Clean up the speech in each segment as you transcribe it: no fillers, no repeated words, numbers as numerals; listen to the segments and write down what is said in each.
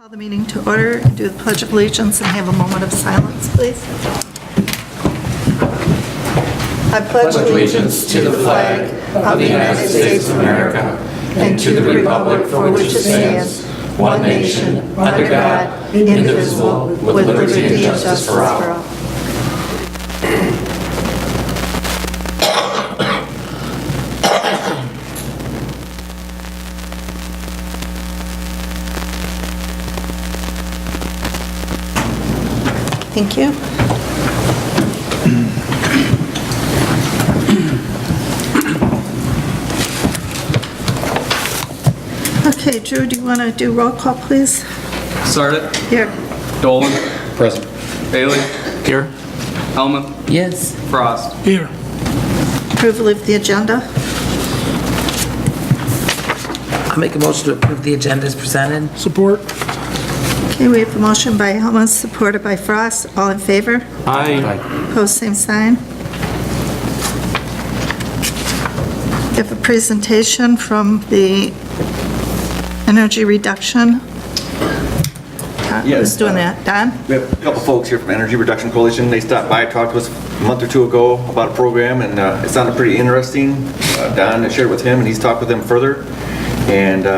Call the meeting to order, do the Pledge of Allegiance, and have a moment of silence, please. I pledge allegiance to the flag of the United States of America and to the republic for which it stands, one nation, under God, indivisible, with liberty and justice for all. Thank you. Okay, Drew, do you want to do roll call, please? Sardet. Here. Dolan. Present. Bailey. Here. Hellman. Yes. Frost. Here. Approval of the agenda. I'll make a motion to approve the agenda as presented. Support. Okay, we have a motion by Helmut, supported by Frost. All in favor? Aye. Opposed, same sign. We have a presentation from the energy reduction. Yes. Who's doing that? Don? We have a couple folks here from Energy Reduction Coalition. They stopped by, talked to us a month or two ago about a program, and it sounded pretty interesting. Don shared with him, and he's talked with them further, and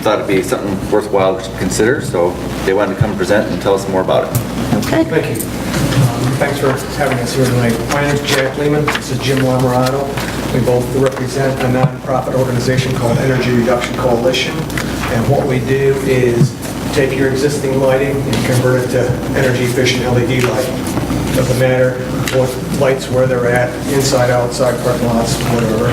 thought it'd be something worthwhile to consider, so they wanted to come and present and tell us more about it. Okay. Thank you. Thanks for having us here tonight. My name is Jack Lehman. This is Jim Lamorato. We both represent a nonprofit organization called Energy Reduction Coalition. And what we do is take your existing lighting and convert it to energy efficient LED lighting. Doesn't matter what lights, where they're at, inside, outside, parking lots, whatever.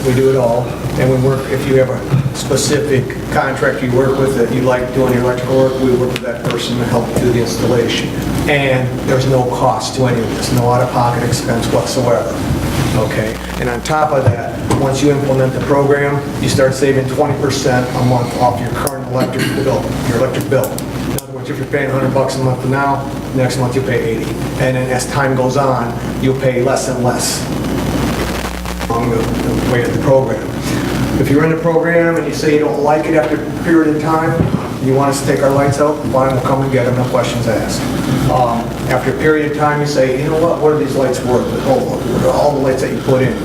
We do it all. And we work, if you have a specific contract you work with that you like doing your electrical work, we work with that person to help do the installation. And there's no cost to any of this, no out-of-pocket expense whatsoever. Okay? And on top of that, once you implement the program, you start saving 20% a month off your current electric bill, your electric bill. In other words, if you're paying $100 a month now, next month you pay 80. And then as time goes on, you'll pay less and less along the way of the program. If you're in the program and you say you don't like it after a period of time, you want us to take our lights out, fine, we'll come and get them, no questions asked. After a period of time, you say, you know what are these lights worth? What are all the lights that you put in?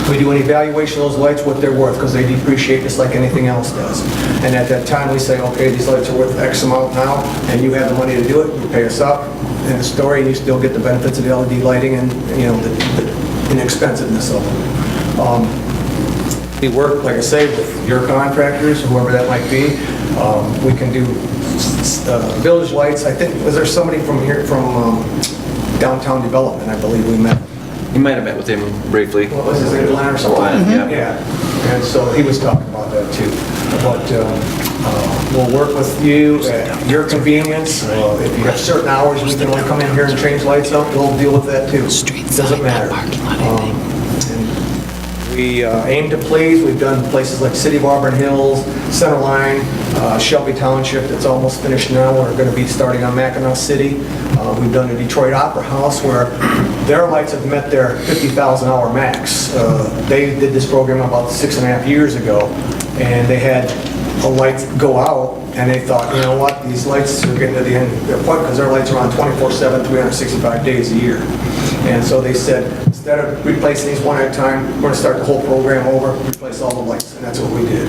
We do an evaluation of those lights, what they're worth, because they depreciate just like anything else does. And at that time, we say, okay, these lights are worth X amount now, and you have the money to do it, you pay us up, and the story, and you still get the benefits of the LED lighting and, you know, the inexpensiveness of them. We work, like I say, with your contractors, whoever that might be. We can do village lights. I think, was there somebody from here, from downtown development, I believe we met. You might have met with him briefly. What was his name, Glenn or something? Glenn, yeah. Yeah, and so he was talking about that too. But we'll work with you at your convenience. If you have certain hours, we can only come in here and change lights up, we'll deal with that too. Doesn't matter. We aim to please. We've done places like City of Auburn Hills, Centerline, Shelby Township, that's almost finished now. We're going to be starting on Mackinac City. We've done the Detroit Opera House, where their lights have met their 50,000 hour max. They did this program about 6.5 years ago, and they had a light go out, and they thought, you know what, these lights are getting to the end of their point, because their lights are on 24/7, 365 days a year. And so they said, instead of replacing these one at a time, we're going to start the whole program over, replace all the lights, and that's what we did.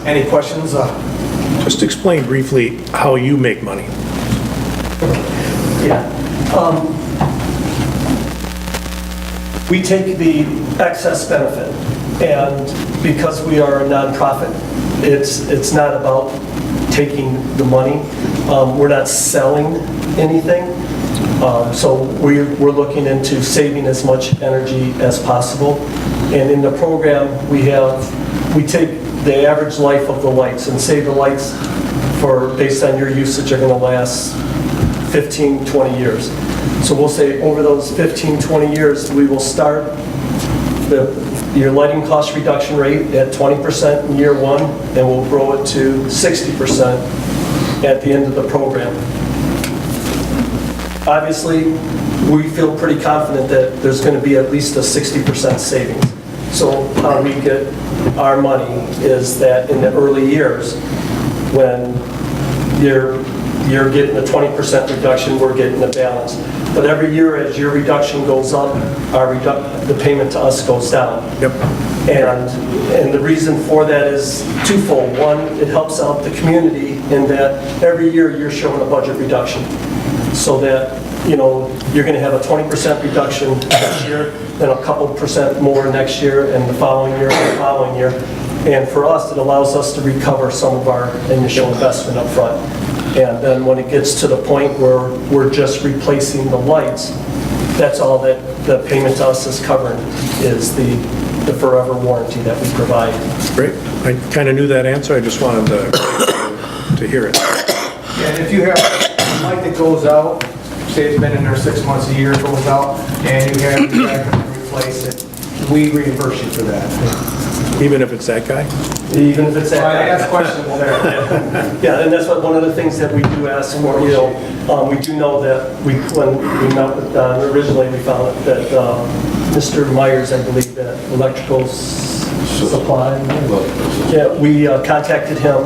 Any questions? Just explain briefly how you make money. Yeah. We take the excess benefit, and because we are a nonprofit, it's not about taking the money. We're not selling anything. So we're looking into saving as much energy as possible. And in the program, we take the average life of the lights, and say the lights, based on your usage, are going to last 15, 20 years. So we'll say over those 15, 20 years, we will start your lighting cost reduction rate at 20% in year one, and we'll grow it to 60% at the end of the program. Obviously, we feel pretty confident that there's going to be at least a 60% savings. So we get our money is that in the early years, when you're getting a 20% reduction, we're getting a balance. But every year, as your reduction goes up, the payment to us goes down. Yep. And the reason for that is twofold. One, it helps out the community in that every year you're showing a budget reduction. So that, you know, you're going to have a 20% reduction this year, then a couple percent more next year, and the following year, and the following year. And for us, it allows us to recover some of our initial investment up front. And then when it gets to the point where we're just replacing the lights, that's all that the payment to us is covering, is the forever warranty that we provide. Great. I kind of knew that answer, I just wanted to hear it. And if you have a light that goes out, say it's been in there 6 months, a year, it goes out, and you have to replace it, we reimburse you for that. Even if it's that guy? Even if it's that. That's questionable there. Yeah, and that's one of the things that we do ask for, you know, we do know that when we met with Don, originally we found that Mr. Myers, I believe, that electrical supply, yeah, we contacted him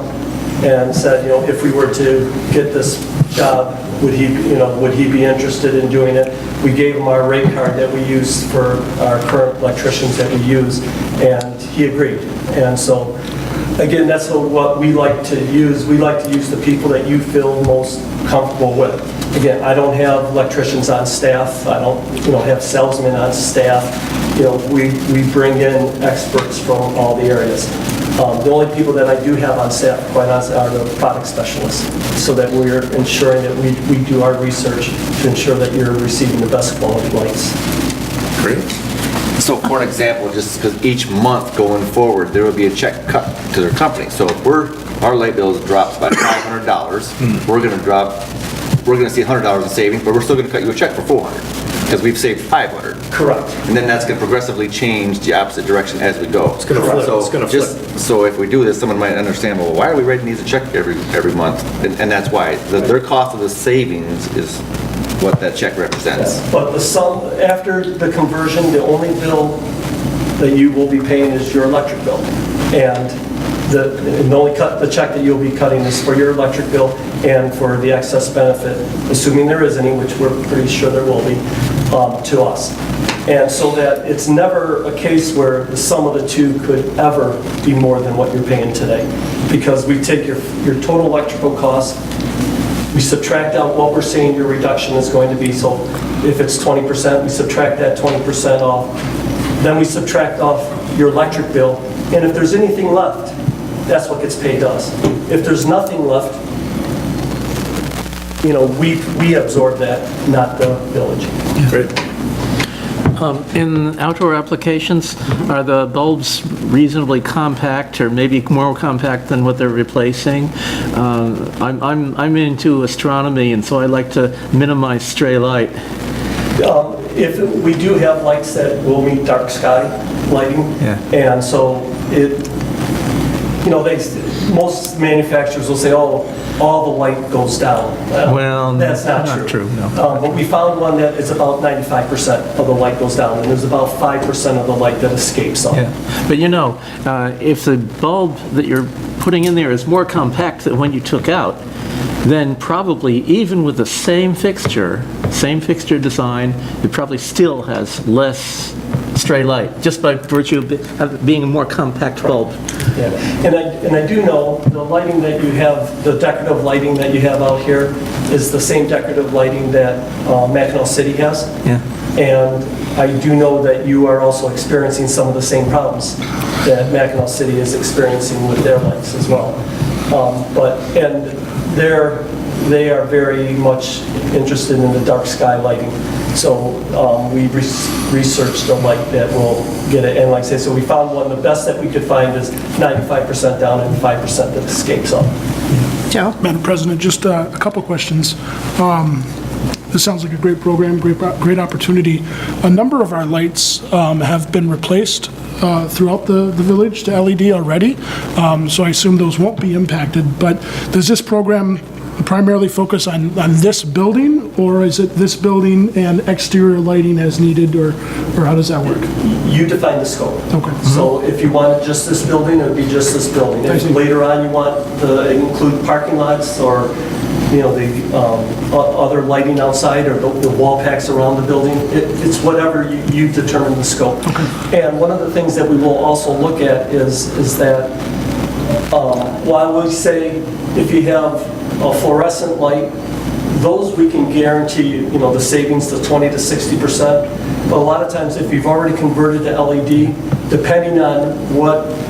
and said, you know, if we were to get this job, would he be interested in doing it? We gave him our rate card that we use for our current electricians that we use, and he agreed. And so, again, that's what we like to use. We like to use the people that you feel most comfortable with. Again, I don't have electricians on staff. I don't, have salesmen on staff. We bring in experts from all the areas. The only people that I do have on staff, quite honestly, are the product specialists, so that we're ensuring that we do our research to ensure that you're receiving the best quality lights. Great. So for an example, just because each month going forward, there will be a check cut to their company. So if our light bill drops by $500, we're going to see $100 in savings, but we're still going to cut you a check for $400 because we've saved $500. Correct. And then that's going to progressively change the opposite direction as we go. It's gonna flip. So It's gonna just- So if we do this, someone might understand, well, why are we writing these a check every month? And that's why. Their cost of the savings is what that check represents. But the sum, after the conversion, the only bill that you will be paying is your electric bill. And the check that you'll be cutting is for your electric bill and for the excess benefit, assuming there is any, which we're pretty sure there will be, to us. And so that it's never a case where the sum of the two could ever be more than what you're paying today. Because we take your total electrical cost, we subtract out what we're saying your reduction is going to be. So if it's 20%, we subtract that 20% off. Then we subtract off your electric bill. And if there's anything left, that's what gets paid to us. If there's nothing left, we absorb that, not the village. Great. In outdoor applications, are the bulbs reasonably compact or maybe more compact than what they're replacing? I'm into astronomy, and so I like to minimize stray light. If we do have lights that will meet dark sky lighting, and so most manufacturers will say, all the light goes down. Well, that's not true. No. But we found one that is about 95% of the light goes down, and there's about 5% of the light that escapes up. Yeah. But if the bulb that you're putting in there is more compact than when you took out, then probably even with the same fixture design, it probably still has less stray light, just by virtue of being a more compact bulb. Yeah. And I do know the lighting that you have, the decorative lighting that you have out here is the same decorative lighting that Mackinac City has. Yeah. And I do know that you are also experiencing some of the same problems that Mackinac City is experiencing with their lights as well. They are very much interested in the dark sky lighting. So we researched the light that will get it. And like I say, so we found one, the best that we could find is 95% down and 5% that escapes up. Joe? Madam President, just a couple questions. This sounds like a great program, great opportunity. A number of our lights have been replaced throughout the village to LED already, so I assume those won't be impacted. But does this program primarily focus on this building, or is it this building and exterior lighting as needed, or how does that work? You define the scope. Okay. So if you want just this building, it would be just this building. I If see. later on you want to include parking lots or, you know, the other lighting outside or the wall packs around the building, it's whatever you determine the scope. And one of the things that we will also look at is that while we say if you have a fluorescent light, those we can guarantee, you know, the savings to 20 to 60%. But a lot of times, if you've already converted to LED, depending on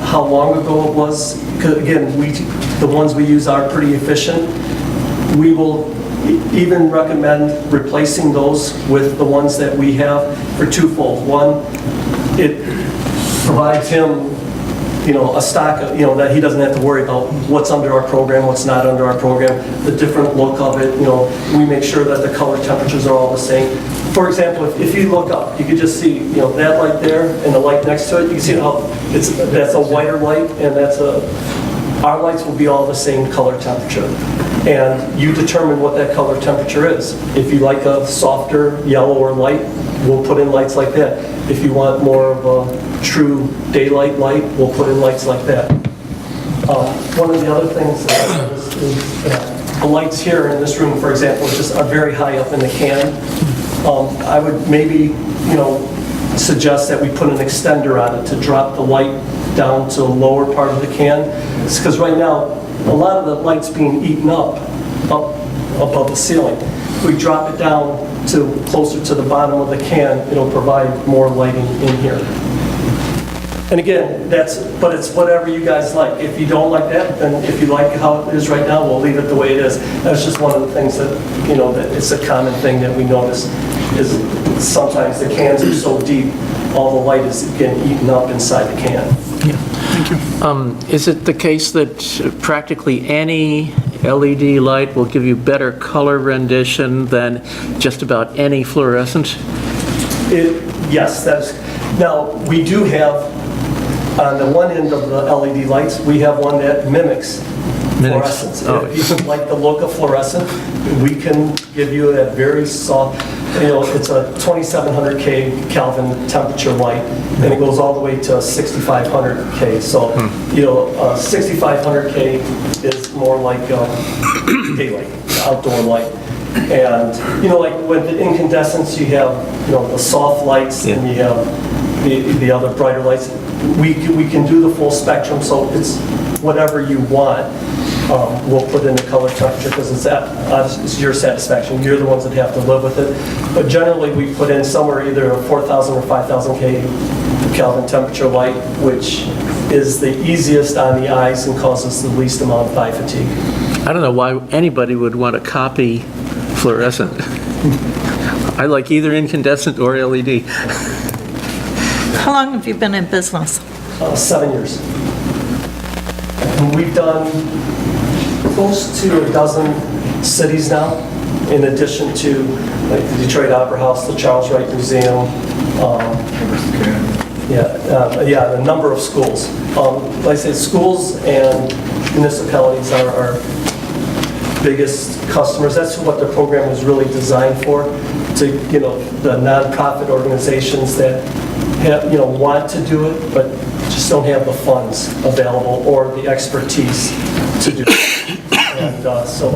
how long ago it was, 'cause again, the ones we use are pretty efficient. We will even recommend replacing those with the ones that we have for twofold. One, it provides him, you know, a stock, you know, that he doesn't have to worry about what's under our program, what's not under our program, the different look of it, you know, we make sure that the color temperatures are all the same. For example, if you look up, you could just see, you know, that light there and the light next to it, you can see how that's a whiter light and our lights will be all the same color temperature. And you determine what that color temperature is. If you like a softer yellow or light, we'll put in lights like that. If you want more of a true daylight light, we'll put in lights like that. One of the other things is that the lights here in this room, for example, just are very high up in the can. I would maybe, you know, suggest that we put an extender on it to drop the light down to the lower part of the can. It's because right now, a lot of the light's being eaten up above the ceiling. If we drop it down to closer to the bottom of the can, it'll provide more lighting in here. And again, but it's whatever you guys like. If you don't like that, then if you like how it is right now, we'll leave it the way it is. That's just one of the things that, you know, that it's a common thing that we notice is sometimes the cans are so deep, all the light is getting eaten up inside the can. Is it the case that practically any LED light will give you better color rendition than just about any fluorescent? Yes, that's, now, we do have, on the one end of the LED lights, we have one that mimics fluorescence. Oh. If you like the look of fluorescent, we can give you that very soft, you know, it's a 2700 Kelvin temperature light, and it goes all the way to 6500 K. So, you know, 6500 K is more like daylight, outdoor light. And, you know, like with the incandescents, you have, you know, the soft lights, and you have the other brighter lights. We can do the full spectrum, so it's whatever you want. We'll put in the color temperature because it's your satisfaction. You're the ones that have to live with it. But generally, we put in somewhere either a 4,000 or 5,000 Kelvin temperature light, which is the easiest on the eyes and causes the least amount of eye fatigue. I don't know why anybody would want to copy fluorescent. I like either incandescent or LED. How long have you been in business? 7 years. And we've done close to a dozen cities now, in addition to like the Detroit Opera House, the Charles Wright Museum, a number of schools. Like I said, schools and municipalities are our biggest customers. That's what the program was really designed for. To, you know, the nonprofit organizations that have, you know, want to do it, but just don't have the funds available or the expertise to do it. And so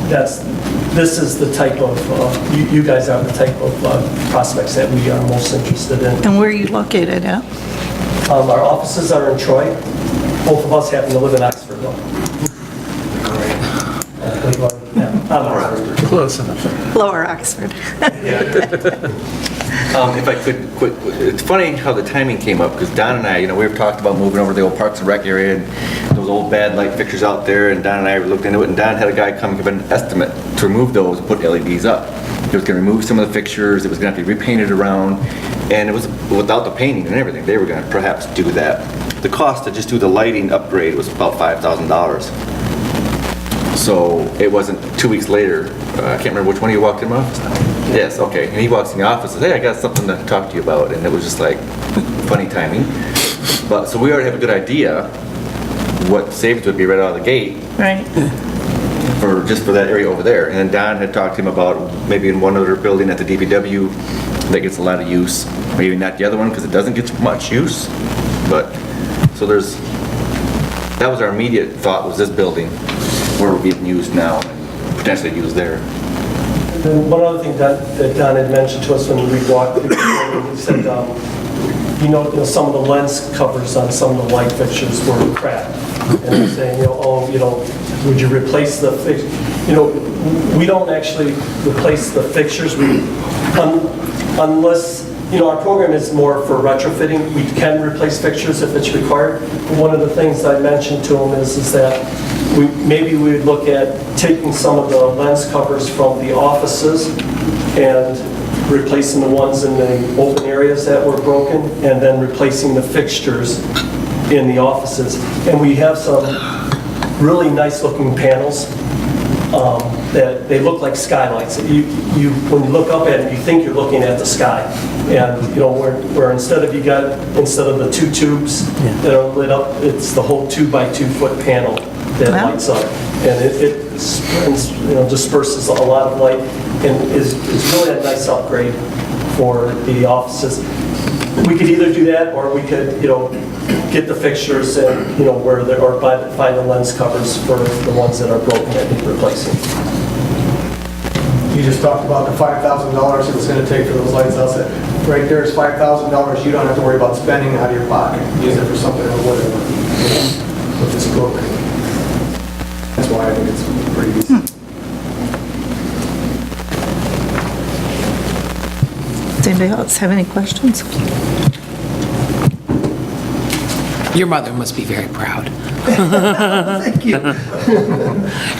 this is the type of, you guys are the type of prospects that we are most interested in. And where are you located at? Our offices are in Troy. Both of us happen to live in Oxford, though. Close enough. Lower Oxford. If I could, it's funny how the timing came up, because Don and I, you know, we've talked about moving over to the old Parks and Rec area, and those old bad light fixtures out there, and Don and I looked into it, and Don had a guy come give an estimate to remove those and put LEDs up. He was going to remove some of the fixtures, it was going to have to be repainted around, and it was without the painting and everything. They were going to perhaps do that. The cost to just do the lighting upgrade was about $5,000. So it wasn't 2 weeks later, I can't remember which one of you walked in my office now. Yes, okay. And he walks in the office and says, hey, I got something to talk to you about. And it was just like funny timing. But so we already have a good idea what savings would be right out of the gate. Right. just for that area over there. And then Don had talked to him about maybe in one other building at the DPW that gets a lot of use. Maybe not the other one because it doesn't get much use. But, so that was our immediate thought, was this building where we're getting used now and potentially used there. And one other thing that Don had mentioned to us when we walked through the building, he said, you know, some of the lens covers on some of the light fixtures were cracked. And he's saying, would you replace the we don't actually replace the fixtures. Unless, our program is more for retrofitting. We can replace fixtures if it's required. But one of the things I mentioned to him is that maybe we would look at taking some of the lens covers from the offices and replacing the ones in the open areas that were broken, and then replacing the fixtures in the offices. And we have some really nice looking panels that they look like skylights. When you look up at it, you think you're looking at the sky. And where instead of the two tubes that are lit up, it's the whole 2x2 foot panel that lights up. And it disperses a lot of light and is really a nice upgrade for the offices. We could either do that, or we could, get the fixtures and, find the lens covers for the ones that are broken that need replacing. You just talked about the $5,000 it was going to take for those lights outside. Right there is $5,000 you don't have to worry about spending out of your pocket. Use it for something or whatever with this program. That's why I think it's pretty easy. Does anybody else have any questions? Your mother must be very proud. Thank you.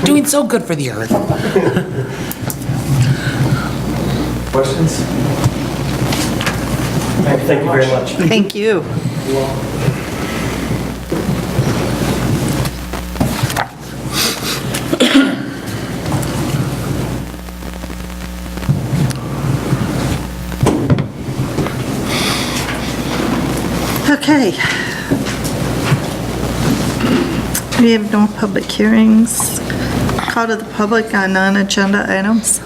Doing so good for the earth. Questions? Thank you very much. Thank you. Okay. We have no public hearings. Call to the public on non-agenda items.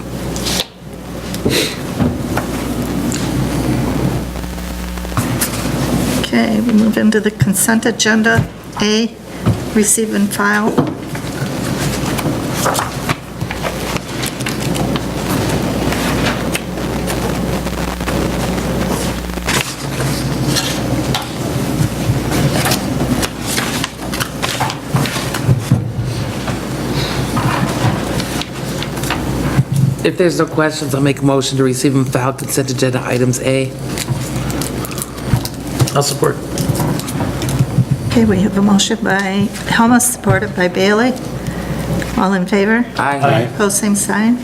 Okay, we move into the consent agenda. A, receive and file. If there's no questions, I'll make a motion to receive and file consent agenda items A. I'll support. Okay, we have a motion by Helmuth, supported by Bailey. All in favor? Aye. Pose same sign.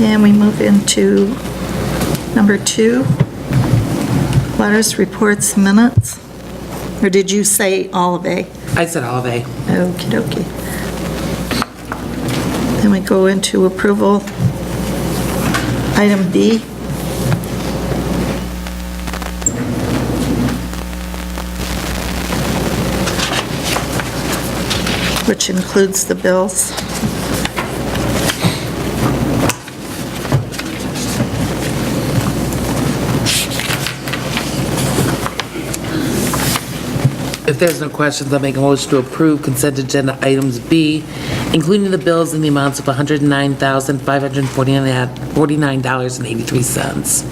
And we move into number 2, letters, reports, minutes. Or did you say all of A? I said all of A. Okie dokie. Then we go into approval. Item B. Which includes the bills. If there's no questions, I'll make a motion to approve consent agenda items B, including the bills in the amounts of $109,549.83.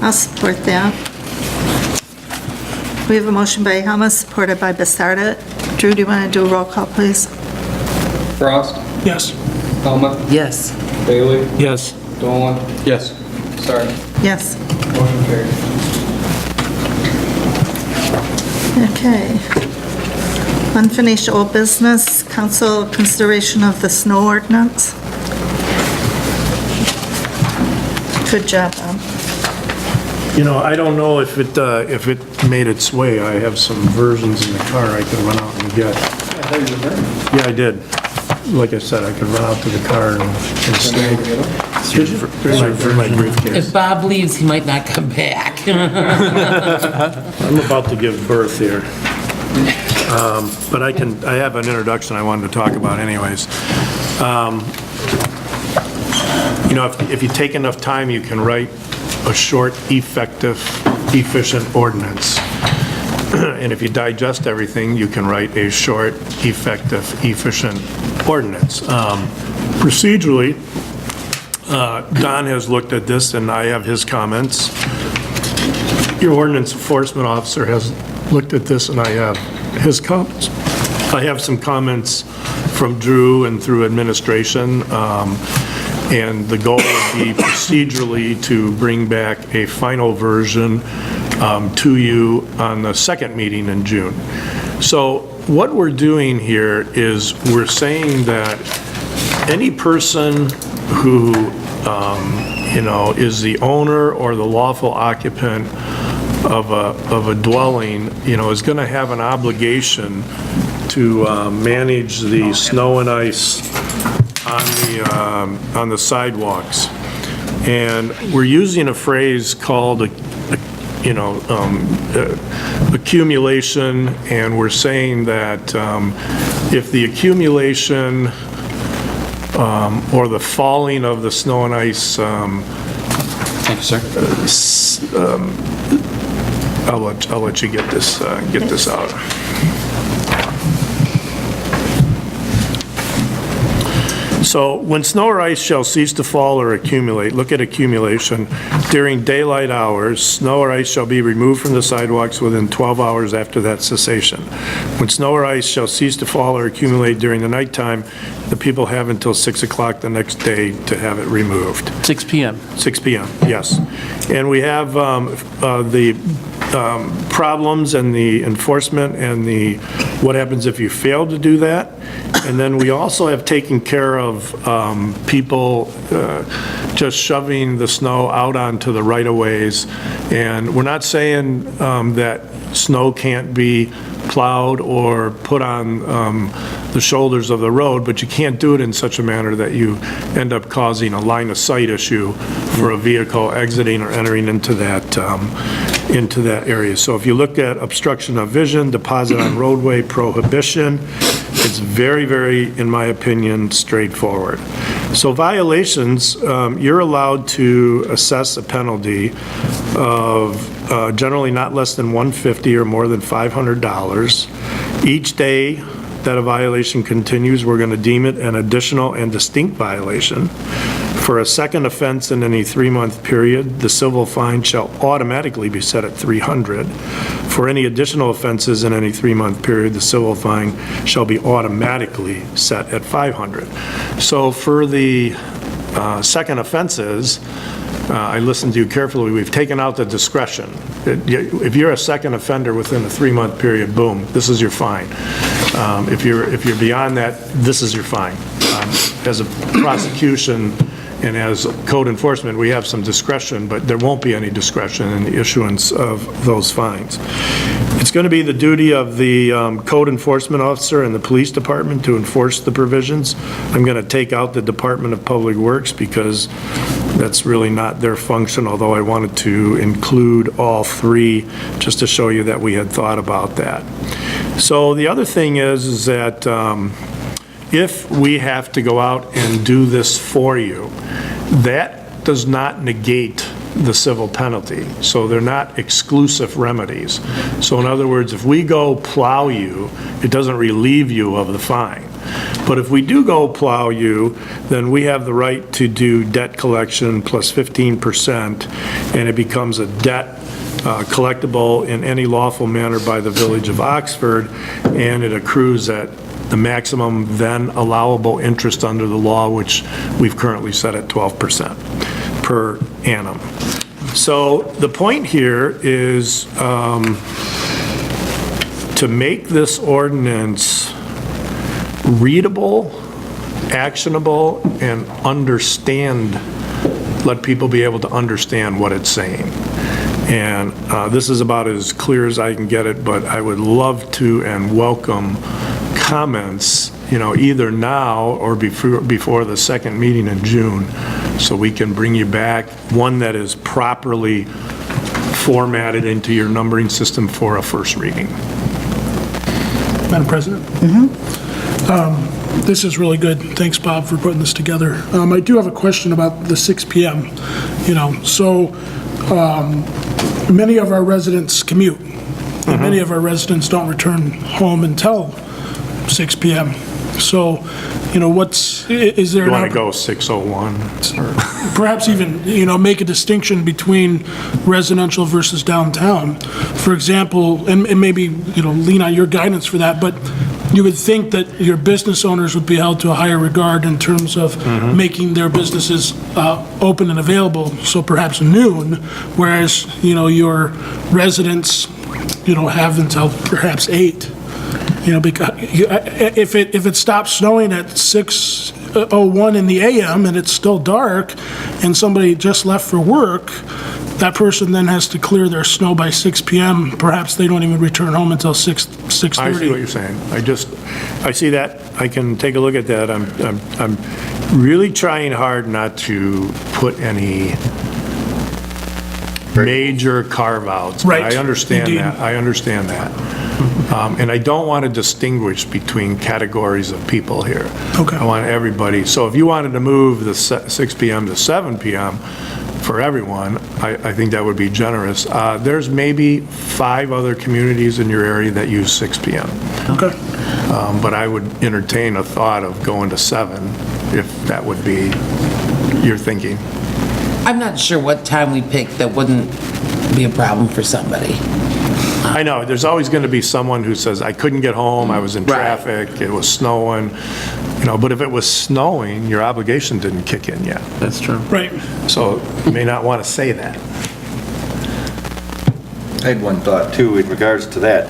I'll support that. We have a motion by Helmuth, supported by Bastarda. Drew, do you want to do a roll call, please? Frost, Yes. Helmut, Yes. Bailey, Yes. Dolan, Yes. Sorry. Yes. Motion carried. Okay. Unfinished old business, council consideration of the snow ordinance. Good job, Bob. I don't know if it made its way. I have some versions in the car I can run out and get. Yeah, I did. like I said, I could run out to the car and snag. Did you? There's my briefcase. If Bob leaves, he might not come back. I'm about to give birth here. But I have an introduction I wanted to talk about anyways. You know, if you take enough time, you can write a short, effective, efficient ordinance. And if you digest everything, you can write a short, effective, efficient ordinance. Procedurally, Don has looked at this, and I have his comments. Your ordinance enforcement officer has looked at this, and I have his comments. I have some comments from Drew and through administration, and the goal would be procedurally to bring back a final version to you on the second meeting in June. So what we're doing here is we're saying that any person who, you know, is the owner or the lawful occupant of a dwelling, you know, is going to have an obligation to manage the snow and ice on the sidewalks. And we're using a phrase called, accumulation, and we're saying that if the accumulation or the falling of the snow and ice, Thank you, sir. I'll let you get this out. So when snow or ice shall cease to fall or accumulate, look at accumulation, during daylight hours, snow or ice shall be removed from the sidewalks within 12 hours after that cessation. When snow or ice shall cease to fall or accumulate during the nighttime, the people have until 6 o'clock the next day to have it removed. 6 p.m. 6 p.m., yes. And we have the problems and the enforcement and the what happens if you fail to do that. And then we also have taken care of people just shoving the snow out onto the right-of-ways. And we're not saying that snow can't be plowed or put on the shoulders of the road, but you can't do it in such a manner that you end up causing a line-of-sight issue for a vehicle exiting or entering into that area. So if you look at obstruction of vision, deposit on roadway, prohibition, it's very, very, in my opinion, straightforward. So violations, you're allowed to assess a penalty of generally not less than $150 or more than $500. Each day that a violation continues, we're going to deem it an additional and distinct violation. For a second offense in any 3-month period, the civil fine shall automatically be set at $300. For any additional offenses in any 3-month period, the civil fine shall be automatically set at $500. So for the second offenses, I listened to you carefully, we've taken out the discretion. If you're a second offender within a 3-month period, boom, this is your fine. If you're beyond that, this is your fine. As a prosecution and as code enforcement, we have some discretion, but there won't be any discretion in the issuance of those fines. It's going to be the duty of the code enforcement officer and the police department to enforce the provisions. I'm going to take out the Department of Public Works because that's really not their function, although I wanted to include all three just to show you that we had thought about that. So the other thing is that if we have to go out and do this for you, that does not negate the civil penalty. So they're not exclusive remedies. So in other words, if we go plow you, it doesn't relieve you of the fine. But if we do go plow you, then we have the right to do debt collection plus 15%, and it becomes a debt collectible in any lawful manner by the Village of Oxford, and it accrues at the maximum then allowable interest under the law, which we've currently set at 12% per annum. So the point here is to make this ordinance readable, actionable, and let people be able to understand what it's saying. And this is about as clear as I can get it, but I would love to and welcome comments, either now or before the second meeting in June, so we can bring you back one that is properly formatted into your numbering system for a first reading. Madam President? This is really good. Thanks, Bob, for putting this together. I do have a question about the 6 PM. So many of our residents commute, and many of our residents don't return home until 6 PM. So, is there? You want to go 6:01? Perhaps even, make a distinction between residential versus downtown. For example, and maybe, lean on your guidance for that, but you would think that your business owners would be held to a higher regard in terms of making their businesses open and available, so perhaps noon, whereas, your residents, have until perhaps 8. Because if it stops snowing at 6:01 in the AM and it's still dark, and somebody just left for work, that person then has to clear their snow by 6 PM. Perhaps they don't even return home until 6:30. I see what you're saying. I see that. I can take a look at that. I'm really trying hard not to put any major carve-outs. but Right. I understand Indeed. that. I understand that. And I don't want to distinguish between categories of people here. Okay. I want everybody. So if you wanted to move the 6 PM to 7 PM for everyone, I think that would be generous. There's maybe 5 other communities in your area that use 6 PM. Okay. But I would entertain a thought of going to 7 if that would be your thinking. I'm not sure what time we picked that wouldn't be a problem for somebody. I know, there's always going to be someone who says, I couldn't get home, I was in Right. traffic, it was snowing, but if it was snowing, your obligation didn't kick in yet. That's true. Right. So you may not want to say that. I had one thought too in regards to that.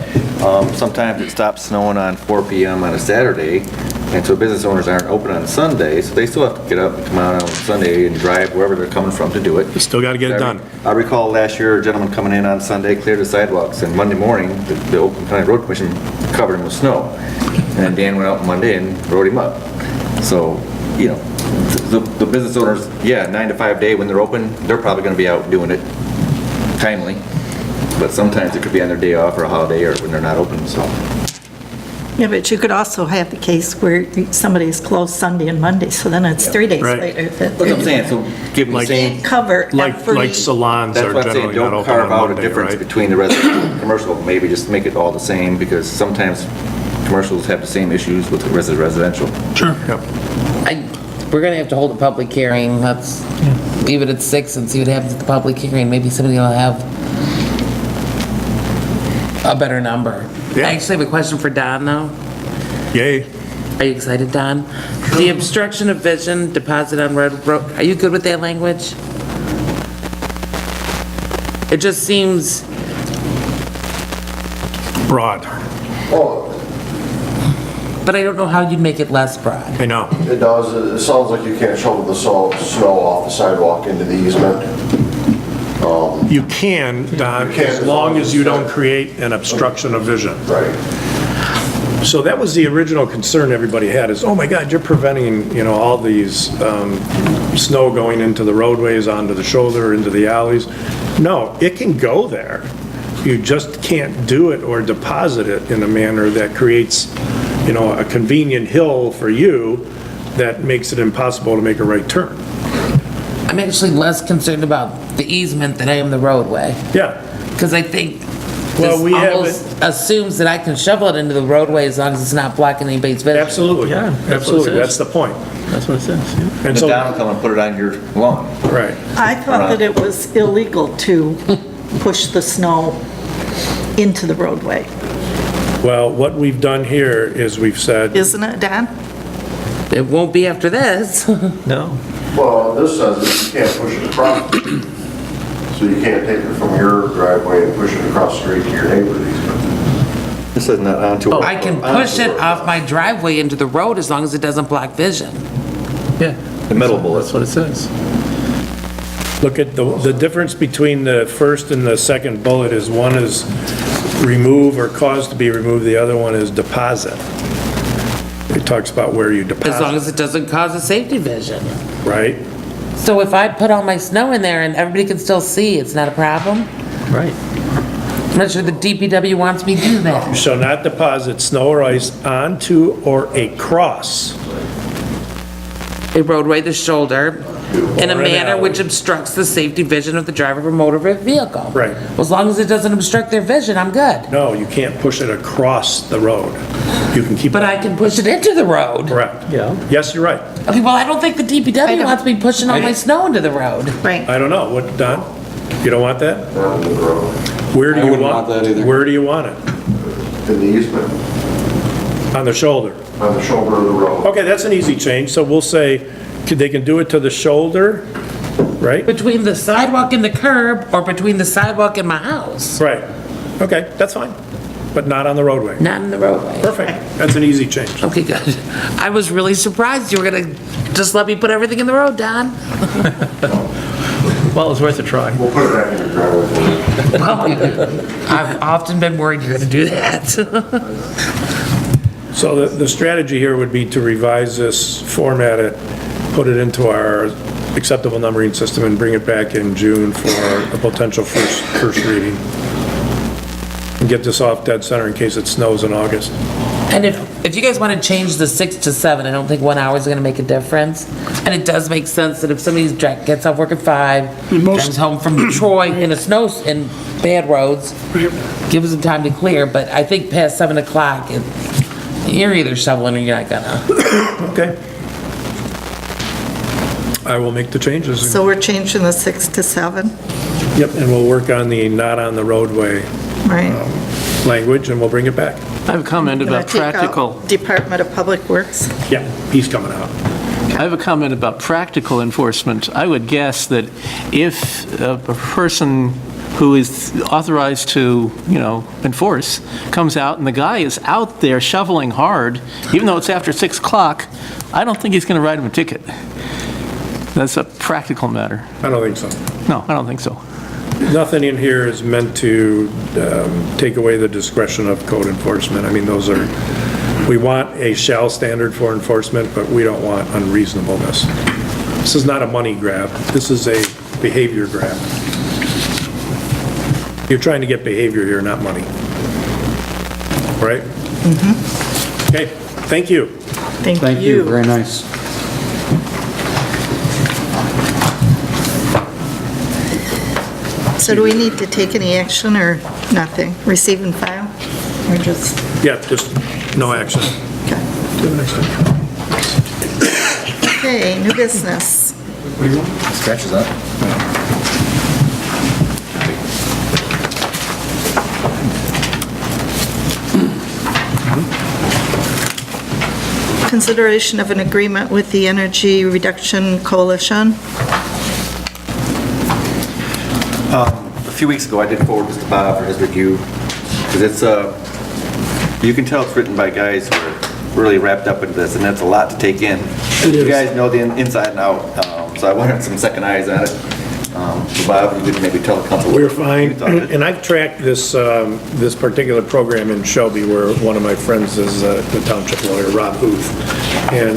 Sometimes it stops snowing on 4 PM on a Saturday, and so business owners aren't open on Sunday, so they still have to get up and come out on Sunday and drive wherever they're coming from to do it. You still got to get it done. I recall last year, a gentleman coming in on Sunday, cleared the sidewalks, and Monday morning, the Oakland County Road Commission covered him with snow. And then Dan went out Monday and rode him up. So, the business owners, 9 to 5 day when they're open, they're probably gonna be out doing it timely. But sometimes it could be on their day off or a holiday or when they're not open, so. Yeah, but you could also have the case where somebody is closed Sunday and Monday, so then it's 3 days Right. later. That's what I'm saying, so give them the same. Cover Like every... salons That's are what I'm saying, generally not don't open on carve out a Monday, difference right? between the residential and commercial, maybe just make it all the same, because sometimes commercials have the same issues with the residential. Sure. Yep. We're gonna have to hold a public hearing. Let's leave it at 6 and see what happens at the public hearing. Maybe somebody will have a better number. Yeah. I actually have a question for Don, though. Yay. Are you excited, Don? The obstruction of vision, deposit on road, are you good with that language? It just seems, Broad. but I don't know how you'd make it less broad. I know. It does. It sounds like you can't shovel the snow off the sidewalk into the easement. You can, Don, You can, as long as you don't create an obstruction of vision. Right. So that was the original concern everybody had is, oh my God, you're preventing, all these snow going into the roadways, onto the shoulder, into the alleys. No, it can go there. You just can't do it or deposit it in a manner that creates, a convenient hill for you that makes it impossible to make a right turn. I'm actually less concerned about the easement than I am the roadway. Yeah. Because I think Well, this we have almost assumes that I can shovel it into the roadway as long as it's not blocking anybody's vision. Absolutely. Yeah, that's what it Absolutely. says. That's the point. That's what it says, yeah. And And so, Don will come and put it on your lawn. right. I thought that it was illegal to push the snow into the roadway. Well, what we've done here is we've said, Isn't it, Dan? It won't be after this. No. Well, this says that you can't push it across. So you can't take it from your driveway and push it across the street to your neighbor's easement. This is not onto. I can push it off my driveway into the road as long as it doesn't block vision. Yeah. The metal bullet. That's what it says. look at the difference between the first and the second bullet is one is remove or cause to be removed, the other one is deposit. It talks about where you As long deposit, as it doesn't cause a safety vision. right? So if I put all my snow in there and everybody can still see, it's not a problem? Right. I'm not sure the DPW wants me to do that. You shall not deposit snow or ice onto or across. A roadway, the shoulder, in a Or an manner alley. which obstructs the safety vision of the driver of a motor vehicle. Right. Well, as long as it doesn't obstruct their vision, I'm good. No, you can't push it across the road. You can keep. But I can push it into the road. Correct. Yeah. Yes, you're right. Okay, well, I don't think the DPW wants me pushing all my snow into the road. Right. I don't know, what, Don? You don't want that? Down the road, Where do I you wouldn't want? want that either. Where do you want it? in the easement, On the shoulder? on the shoulder of the road. Okay, that's an easy change, so we'll say, they can do it to the shoulder, right? Between the sidewalk and the curb, or between the sidewalk and my house. Right, okay, that's fine, but not on the roadway. Not in the roadway. Perfect, that's an easy change. Okay, good. I was really surprised you were gonna just let me put everything in the road, Don. Well, it's worth a try. We'll put it back in your driveway for you. Well, I've often been worried you're gonna do that. So the strategy here would be to revise this, format it, put it into our acceptable numbering system and bring it back in June for a potential first reading. And get this off dead center in case it snows in August. And if you guys want to change the 6 to 7, I don't think 1 hour is going to make a difference. And it does make sense that if somebody gets off work at 5, comes home from Detroit in in bad roads, gives them time to clear, but I think past 7 o'clock, you're either shoveling or you're not gonna. Okay. I will make the changes. So we're changing the 6 to 7, Yep, and we'll work on the not on the roadway right? language, and we'll bring it back. I have a comment Gonna about take out practical. Department of Public Works. Yeah, he's coming out. I have a comment about practical enforcement. I would guess that if a person who is authorized to, enforce, comes out and the guy is out there shoveling hard, even though it's after 6 o'clock, I don't think he's going to write him a ticket. That's a practical matter. I don't think so. No, I don't think so. Nothing in here is meant to take away the discretion of code enforcement. I mean, we want a shall standard for enforcement, but we don't want unreasonableness. This is not a money grab. This is a behavior grab. You're trying to get behavior here, not money. Right? Mm-hmm. Okay, thank you. Thank you, very nice. So do we need to take any action or nothing? Receive and file? Or just, Yeah, just no action. okay. Okay, new business. Scratches up. Consideration of an agreement with the Energy Reduction Coalition. A few weeks ago, I did forward this to Bob for his review, because it's, you can tell it's written by guys who are really wrapped up into this, and that's a lot to take in. You guys know the inside and out, so I wanted some second eyes on it. So Bob, you could maybe tell the council. what We're fine, you thought of it. and I've tracked this, this particular program in Shelby where one of my friends is the township lawyer, Rob Huth. And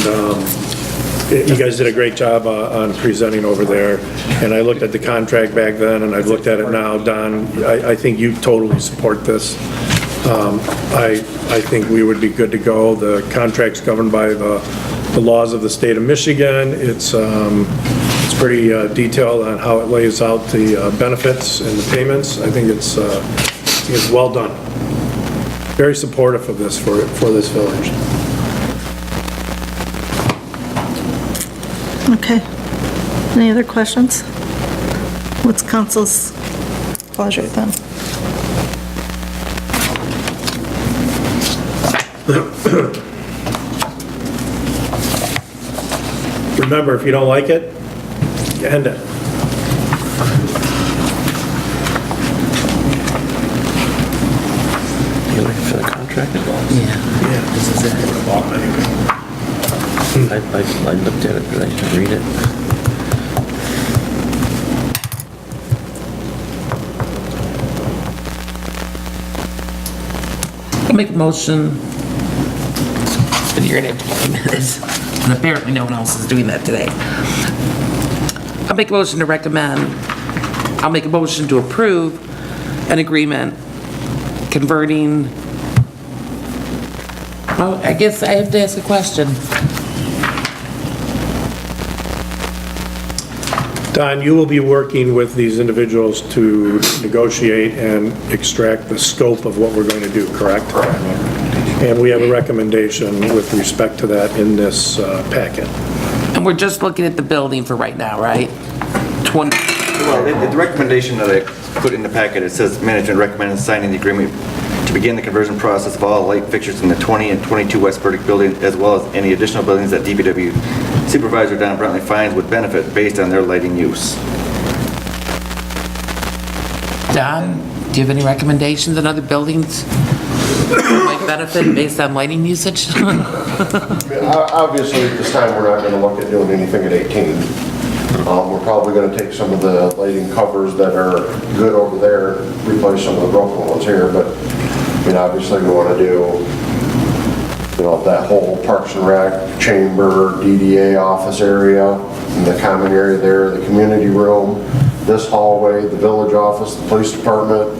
you guys did a great job on presenting over there. And I looked at the contract back then, and I've looked at it now. Don, I think you totally support this. I think we would be good to go. The contract's governed by the laws of the state of Michigan. It's pretty detailed on how it lays out the benefits and the payments. I think it's well done. Very supportive of this for this village. Okay. Any other questions? What's council's pleasure then? Remember, if you don't like it, you end it. You looking for the contract? Yeah, this is it. I looked at it, but I didn't read it. I'll make a motion and you're gonna have to play minutes. And apparently no one else is doing that today. I'll make a motion to approve an agreement converting, well, I guess I have to ask a question. Don, you will be working with these individuals to negotiate and extract the scope of what we're going to do, correct? Correct. And we have a recommendation with respect to that in this packet. And we're just looking at the building for right now, right? Well, the recommendation that I put in the packet, it says management recommends signing the agreement to begin the conversion process of all light fixtures in the 20 and 22 West Burdick building, as well as any additional buildings that DPW Supervisor Don Brantley finds would benefit based on their lighting use. Don, do you have any recommendations on other buildings that might benefit based on lighting usage? Obviously, at this time, we're not gonna look at doing anything at 18. We're probably gonna take some of the lighting covers that are good over there, replace some of the broken ones here, but, I mean, obviously, we wanna do, you know, that whole Parks and Rec, chamber, DDA office area, and the common area there, the community room, this hallway, the village office, the police department.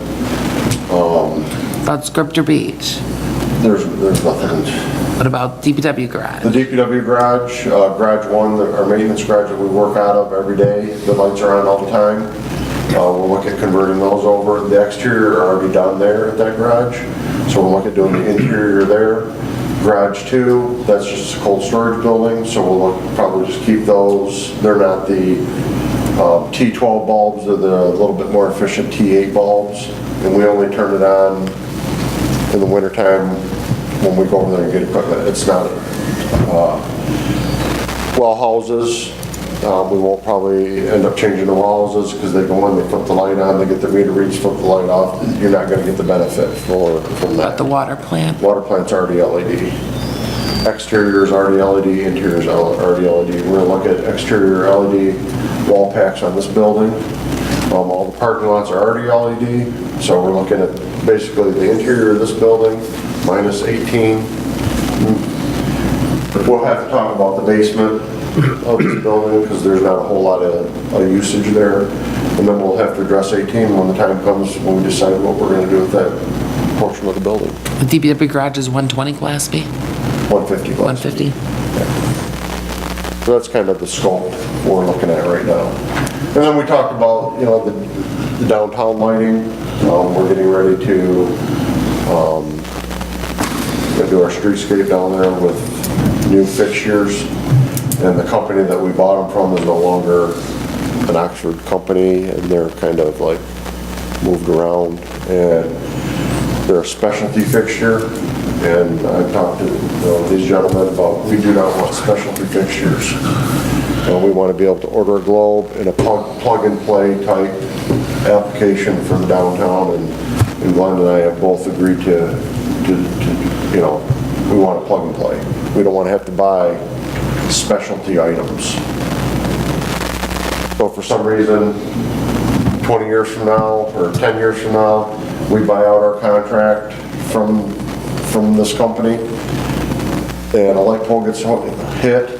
About Scripter Beach? There's nothing. What about DPW garage? The DPW garage, garage one, our maintenance garage that we work out of every day, the lights are on all the time. We'll look at converting those over. The exterior are already done there at that garage, so we'll look at doing the interior there. Garage 2, that's just a cold storage building, so we'll probably just keep those. They're not the T12 bulbs, they're the little bit more efficient T8 bulbs, and we only turn it on in the wintertime when we go over there and get equipment. It's not well houses. We won't probably end up changing the wall houses because they go in, they flip the light on, they get the meter reads, flip the light off. You're not going to get the benefit from that. At the water plant? Water plant's already LED. Exterior is already LED, interior is already LED. We're going to look at exterior LED wall packs on this building. All the parking lots are already LED, so we're looking at basically the interior of this building minus 18. We'll have to talk about the basement of this building because there's not a whole lot of usage there. And then we'll have to address 18 when the time comes when we decide what we're going to do with that portion of the building. The DPW garage is 120 Class B? 150. 150? Yeah. So that's kind of the scope we're looking at right now. And then we talked about, you know, the downtown lighting. We're getting ready to do our streetscape down there with new fixtures. And the company that we bought them from is no longer an Oxford company, and they're kind of like moved around. And they're a specialty fixture. And I've talked to these gentlemen about, we do not want specialty fixtures. We want to be able to order a globe in a plug-and-play type application for the downtown, and Glenn and I have both agreed to, you know, we want to plug and play. We don't want to have to buy specialty items. So for some reason, 20 years from now, or 10 years from now, we buy out our contract from this company, and a light pole gets hit,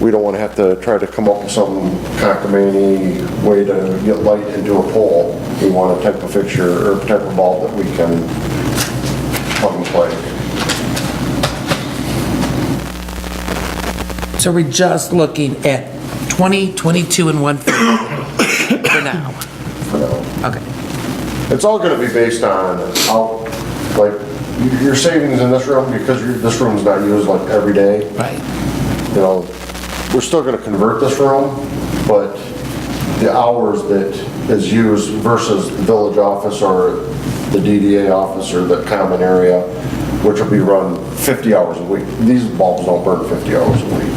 we don't want to have to try to come up with some cockamamie way to get light into a pole. We want a type of fixture or type of bulb that we can plug and play. So we're just looking at 20, 22, and 150 for now? For now. Okay. It's all going to be based on how, like, your savings in this room, because this room's not used like every day. Right. You know, we're still going to convert this room, but the hours that is used versus the village office or the DDA office or the common area, which will be run 50 hours a week. These bulbs don't burn 50 hours a week.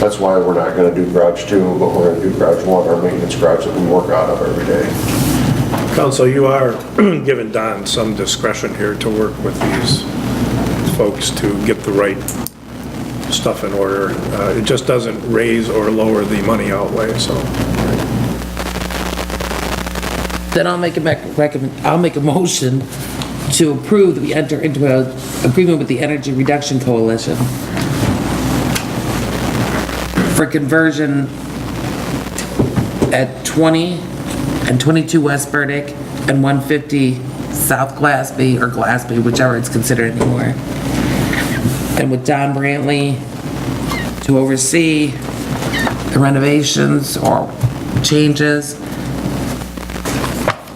That's why we're not going to do garage 2, but we're going to do garage 1, our maintenance garage that we work out of every day. Council, you are giving Don some discretion here to work with these folks to get the right stuff in order. It just doesn't raise or lower the money outlay, so. Then I'll make a motion to approve that we enter into an agreement with the Energy Reduction Coalition for conversion at 20 and 22 West Burdick and 150 South Glassby, or Glassby, whichever it's considered anymore. And with Don Brantley to oversee the renovations or changes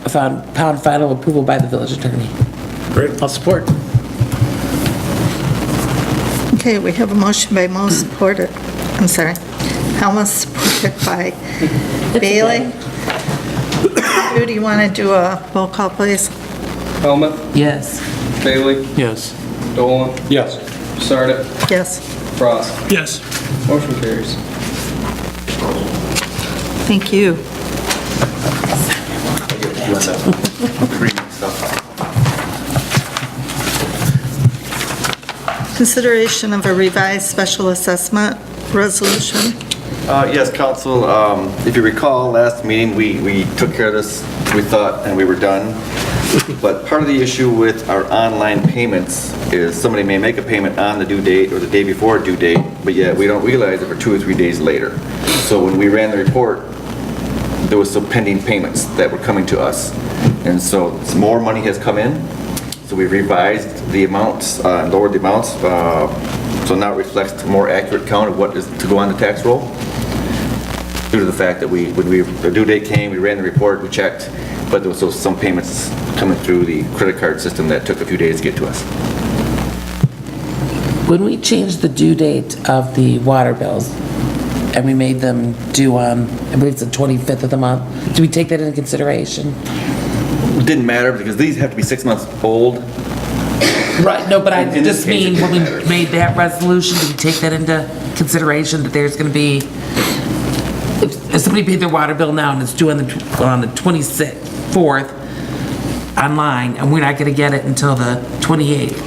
upon final approval by the village attorney. Great. I'll support. Okay, we have a motion by Mo, supported, I'm sorry, Helmut, supported by Bailey. Drew, do you want to do a roll call, please? Helmut, Yes. Bailey, Yes. Dolan, Yes. Sarda, Yes, Frost. Yes. Motion carries. thank you. Agreement stuff. Consideration of a revised special assessment resolution. Yes, council, if you recall, last meeting, we took care of this, we thought, and we were done. But part of the issue with our online payments is somebody may make a payment on the due date or the day before due date, but yet we don't realize it for 2 or 3 days later. So when we ran the report, there was some pending payments that were coming to us. And so some more money has come in, so we revised the amounts, lowered the amounts, so now it reflects a more accurate count of what is to go on the tax roll. Due to the fact that when the due date came, we ran the report, we checked, but there was still some payments coming through the credit card system that took a few days to get to us. When we changed the due date of the water bills, and we made them due on, I believe it's the 25th of the month, do we take that into consideration? It didn't matter because these have to be 6 months old. Right, no, but I In this just case, it mean, when we matters. made that resolution, did we take that into consideration, that there's gonna be, if somebody paid their water bill now and it's due on the 24th online, and we're not gonna get it until the 28th,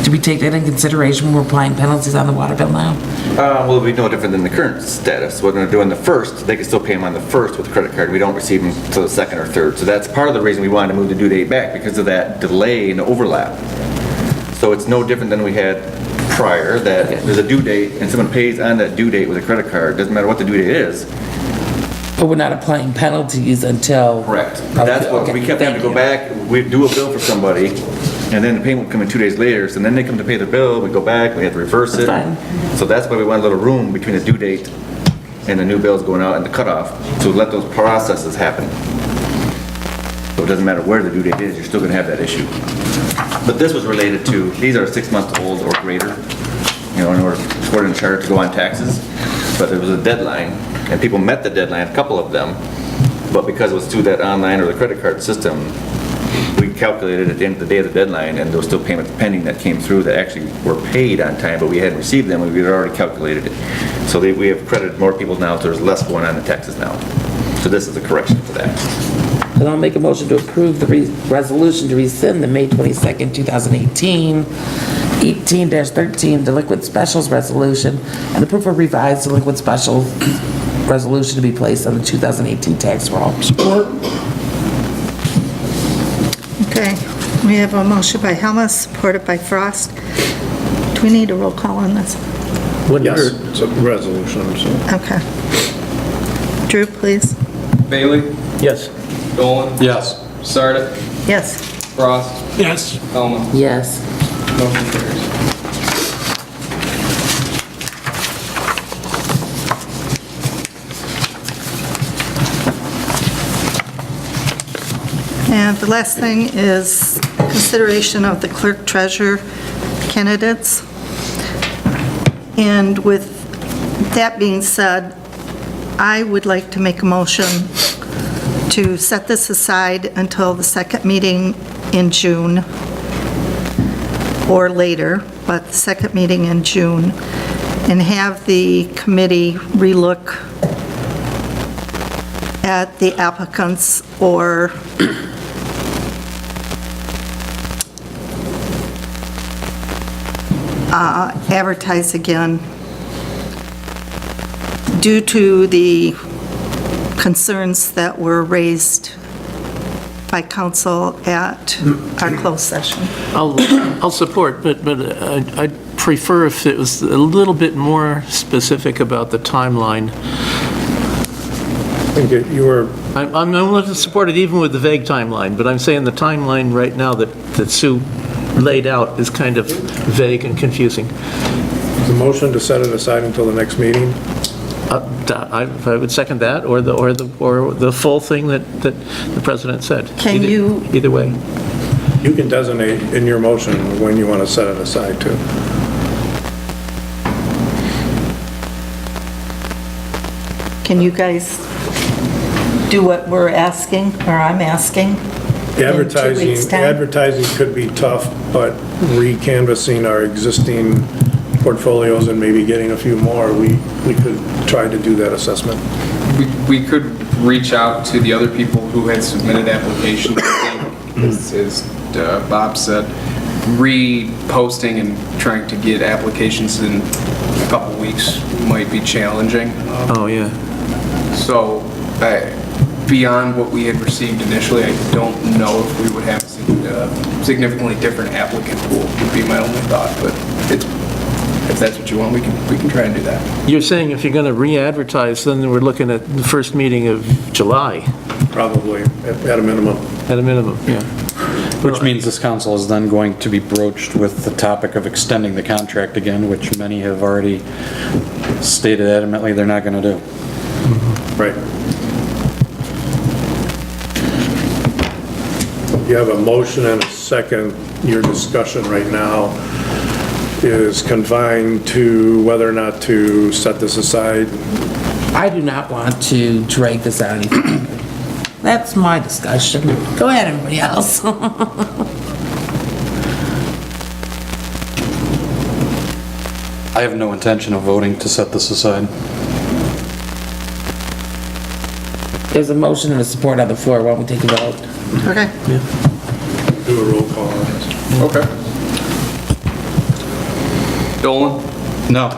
do we take that in consideration when we're applying penalties on the water bill now? Well, it'll be no different than the current status. What they're doing the first, they can still pay them on the first with the credit card. We don't receive them until the second or third. So that's part of the reason we wanted to move the due date back, because of that delay and overlap. So it's no different than we had prior, that Okay. there's a due date and someone pays on that due date with a credit card. Doesn't matter what the due date is. But we're not applying penalties until... Correct. That's what, we kept having to go back, we'd do a bill for somebody, and then the payment would come in 2 days later, so then they come to pay the bill, we go back, we have to reverse it. That's So that's why we want a little room between the due date and the new bills going out and the cutoff, to let those processes happen. So it doesn't matter where the due date is, you're still gonna have that issue. But this was related to, these are 6 months old or greater, you know, in order for the charter to go on taxes. But there was a deadline, and people met the deadline, a couple of them, but because it was through that online or the credit card system, we calculated at the end of the day of the deadline, and there was still payments pending that came through that actually were paid on time, but we hadn't received them, we had already calculated it. So we have credited more people now, so there's less going on in taxes now. So this is a correction for that. Then I'll make a motion to approve the resolution to rescind the May 22nd, 2018, 18-13 delinquent specials resolution, and approve a revised delinquent special resolution to be placed on the 2018 tax roll. Okay, we have a motion by Helmut, supported by Frost. Do we need a roll call on this? Yes, it's a resolution, so. Okay. Drew, please. Bailey, Yes. Dolan, Yes. Sarda, Yes, Frost, Yes. Helmut. Yes. Motion carries. and the last thing is consideration of the clerk treasurer candidates. And with that being said, I would like to make a motion to set this aside until the second meeting in June or later, but the second meeting in June, and have the committee relook at the applicants or advertise again due to the concerns that were raised by council at our closed session. I'll support, but I'd prefer if it was a little bit more specific about the timeline. I think you were, I'm willing to support it even with the vague timeline, but I'm saying the timeline right now that Sue laid out is kind of vague and confusing. the motion to set it aside until the next meeting? I would second that, or the full thing that the president said. Can you- Either way. You can designate in your motion when you want to set it aside to. Can you guys do what we're asking, or I'm asking? in 2 weeks' time? Advertising could be tough, but recanvassing our existing portfolios and maybe getting a few more, we could try to do that assessment. We could reach out to the other people who had submitted applications. I think, as Bob said, reposting and trying to get applications in a couple weeks might be challenging. Oh, yeah. So beyond what we had received initially, I don't know if we would have a significantly different applicant pool, would be my only thought. But if that's what you want, we can try and do that. You're saying if you're going to re-advertise, then we're looking at the first meeting of July, Probably, at a minimum. at a minimum, yeah. Which means this council is then going to be broached with the topic of extending the contract again, which many have already stated adamantly they're not going to do. Right. You have a motion and a second. Your discussion right now is confined to whether or not to set this aside. I do not want to drag this out any further. That's my discussion. Go ahead, everybody else. I have no intention of voting to set this aside. There's a motion and a support on the floor. Why don't we take a vote? Okay. Do a roll call on this. Okay. Dolan? No.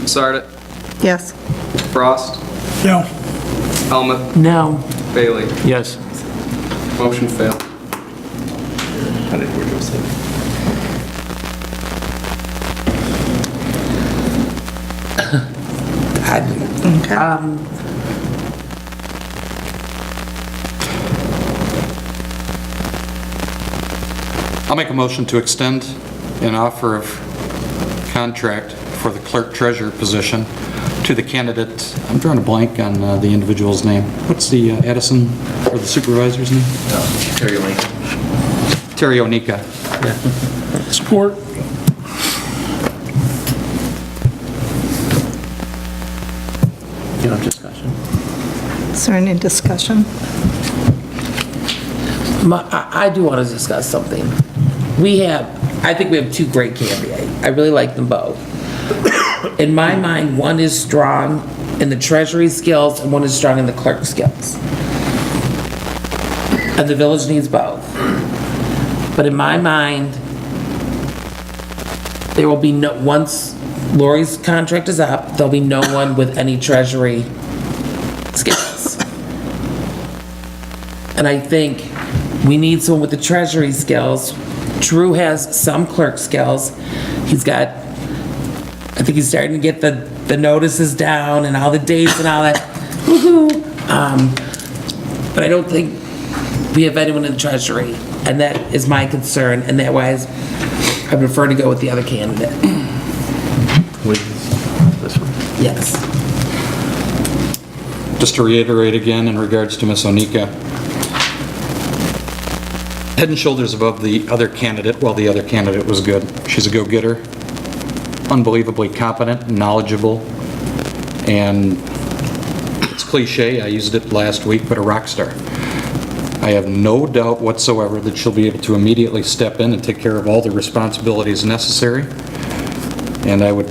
Sarda? Yes. Frost? No. Helmut? No. Bailey? Yes. Motion failed. Okay. I'll make a motion to extend an offer of contract for the clerk treasurer position to the candidate, I'm drawing a blank on the individual's name. What's the Edison, or the supervisor's name? Terry Lane. Terry Onika. Support. You know, discussion. Is there any discussion? I do want to discuss something. I think we have two great candidates. I really like them both. In my mind, one is strong in the treasury skills and one is strong in the clerk skills. And the village needs both. But in my mind, there will be once Lori's contract is up, there'll be no one with any treasury skills. And I think we need someone with the treasury skills. Drew has some clerk skills. I think he's starting to get the notices down and all the dates and all that. Woohoo! But I don't think we have anyone in the treasury, and that is my concern, and that wise, I prefer to go with the other candidate. With this one. Yes. Just to reiterate again in regards to Ms. Onika, head and shoulders above the other candidate, while the other candidate was good. She's a go-getter, unbelievably competent, knowledgeable, and it's cliche, I used it last week, but a rock star. I have no doubt whatsoever that she'll be able to immediately step in and take care of all the responsibilities necessary, and I would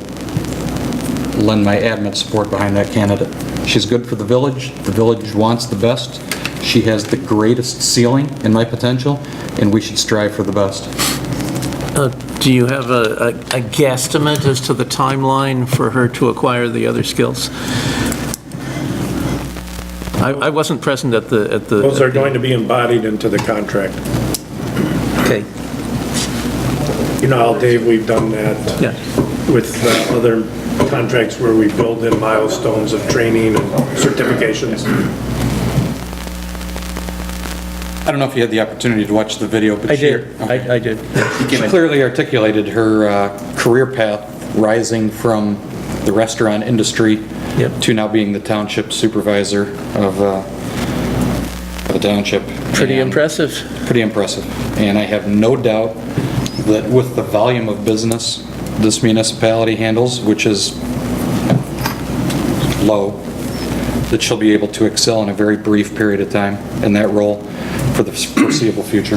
lend my adamant support behind that candidate. She's good for the village wants the best, she has the greatest ceiling in my potential, and we should strive for the best. Do you have a guesstimate as to the timeline for her to acquire the other skills? I wasn't present at the... Those are going to be embodied into the contract. Okay, You know how, Dave, we've done that yeah. with other contracts where we build in milestones of training and certifications. I don't know if you had the opportunity to watch the video, but I she- did, Okay. I did. She clearly articulated her career path, rising from the restaurant industry Yep. to now being the township supervisor of the township. Pretty And- impressive. Pretty impressive. And I have no doubt that with the volume of business this municipality handles, which is low, that she'll be able to excel in a very brief period of time in that role for the foreseeable future.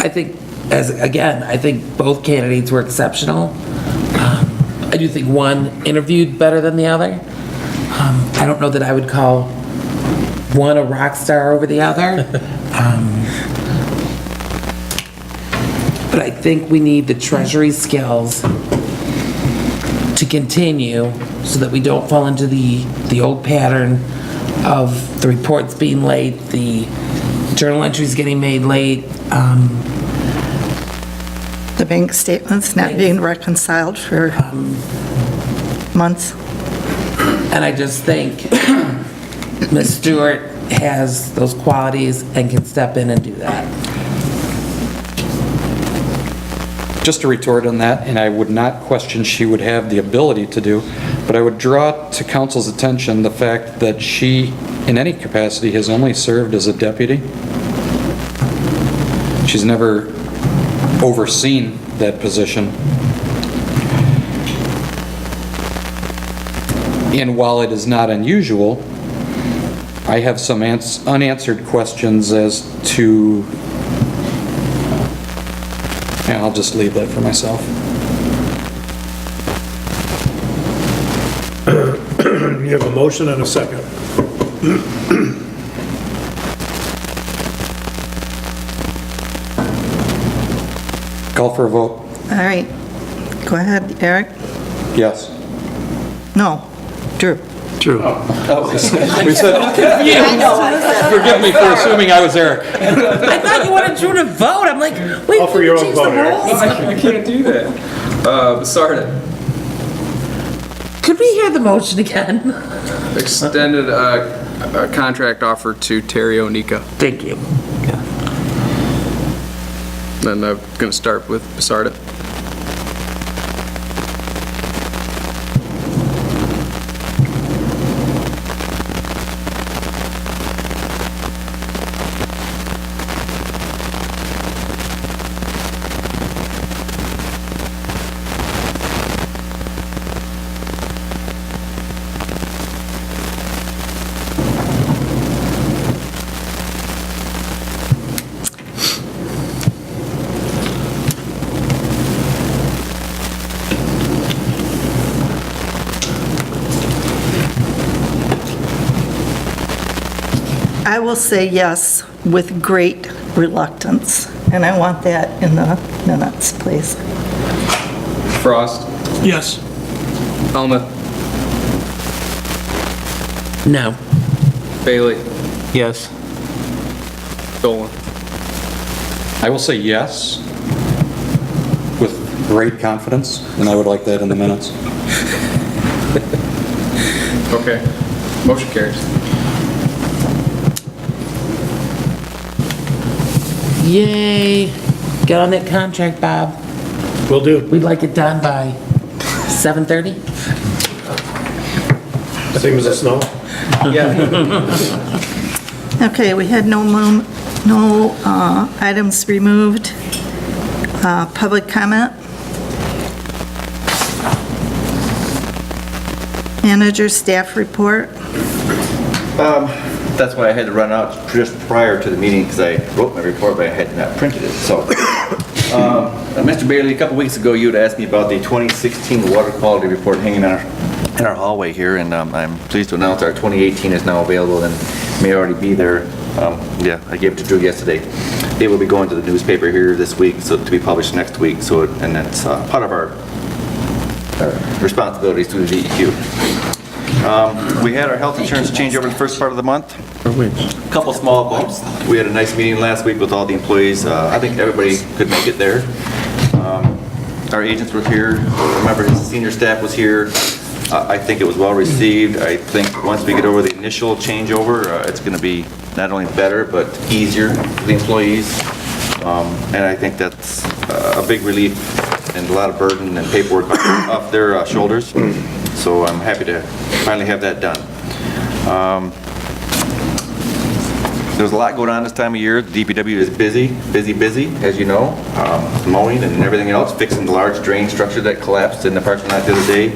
I think, I think both candidates were exceptional. I do think one interviewed better than the other. I don't know that I would call one a rock star over the other. But I think we need the treasury skills to continue so that we don't fall into the old pattern of the reports being late, the journal entries getting made late, The bank statements not being reconciled for months. and I just think Ms. Stewart has those qualities and can step in and do that. Just to retort on that, and I would not question she would have the ability to do, but I would draw to council's attention the fact that she, in any capacity, has only served as a deputy. She's never overseen that position. And while it is not unusual, I have some unanswered questions as to... Yeah, I'll just leave that for myself. You have a motion and a second. Call for a vote. All right, go ahead, Eric. Yes. No, Drew. True. We said, forgive me for assuming I was Eric. I thought you wanted Drew to vote. I'm like, wait, Call for your own change the vote, Eric. rules? I can't do that. Basarda. Could we hear the motion again? Extended a contract offer to Terry Onika. Thank you. And I'm going to start with Basarda. I will say yes with great reluctance, and I want that in the minutes, please. Frost. Yes. Helmut. No. Bailey. Yes. Dolan. I will say yes with great confidence, and I would like that in the minutes. Okay. Motion carries. Yay. Get on that contract, Bob. Will do. We'd like it done by 7:30? Same as the snow. Okay, we had no items removed. Public comment? Manager staff report? That's why I had to run out just prior to the meeting, because I wrote my report, but I had not printed it, so. Mr. Bailey, a couple weeks ago, you had asked me about the 2016 water quality report hanging in our hallway here, and I'm pleased to announce our 2018 is now available and may already be there. Yeah, I gave it to Drew yesterday. It will be going to the newspaper here this week, so to be published next week, so, and that's part of our responsibilities through the DEQ. We had our health insurance change over the first part of the month. For which? Couple small bumps. We had a nice meeting last week with all the employees. I think everybody could make it there. Our agents were here. Remember, his senior staff was here. I think it was well received. I think once we get over the initial changeover, it's going to be not only better, but easier for the employees. And I think that's a big relief and a lot of burden and paperwork off their shoulders. So I'm happy to finally have that done. There's a lot going on this time of year. The DPW is busy, as you know, mowing and everything else, fixing the large drain structure that collapsed in the parking lot the other day.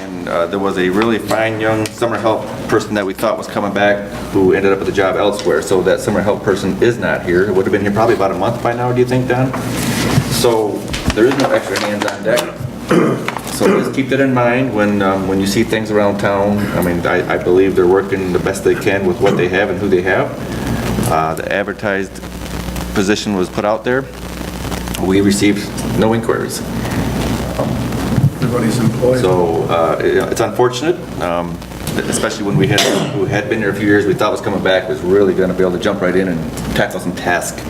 And there was a really fine young summer help person that we thought was coming back who ended up with a job elsewhere. So that summer help person is not here. It would have been here probably about a month by now, do you think, Don? So there is no extra hands on deck. So just keep that in mind when you see things around town. I mean, I believe they're working the best they can with what they have and who they have. The advertised position was put out there. We received no inquiries. Everybody's employed. So it's unfortunate, especially when we had someone who had been here a few years, we thought was coming back, was really going to be able to jump right in and tackle some tasks.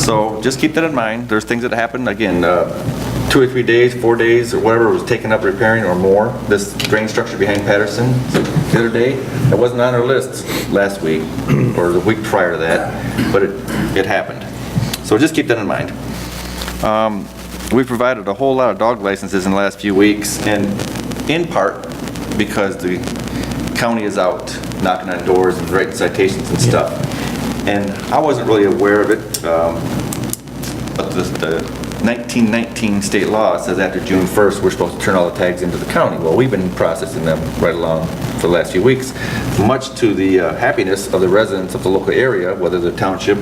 So just keep that in mind. There's things that happen. Again, 2 or 3 days, 4 days, or whatever was taken up repairing or more. This drain structure behind Patterson, the other day, it wasn't on our list last week or the week prior to that, but it happened. So just keep that in mind. We provided a whole lot of dog licenses in the last few weeks, and in part because the county is out knocking on doors and writing citations and stuff. And I wasn't really aware of it, but the 1919 state law says after June 1st, we're supposed to turn all the tags into the county. Well, we've been processing them right along for the last few weeks, much to the happiness of the residents of the local area, whether they're township,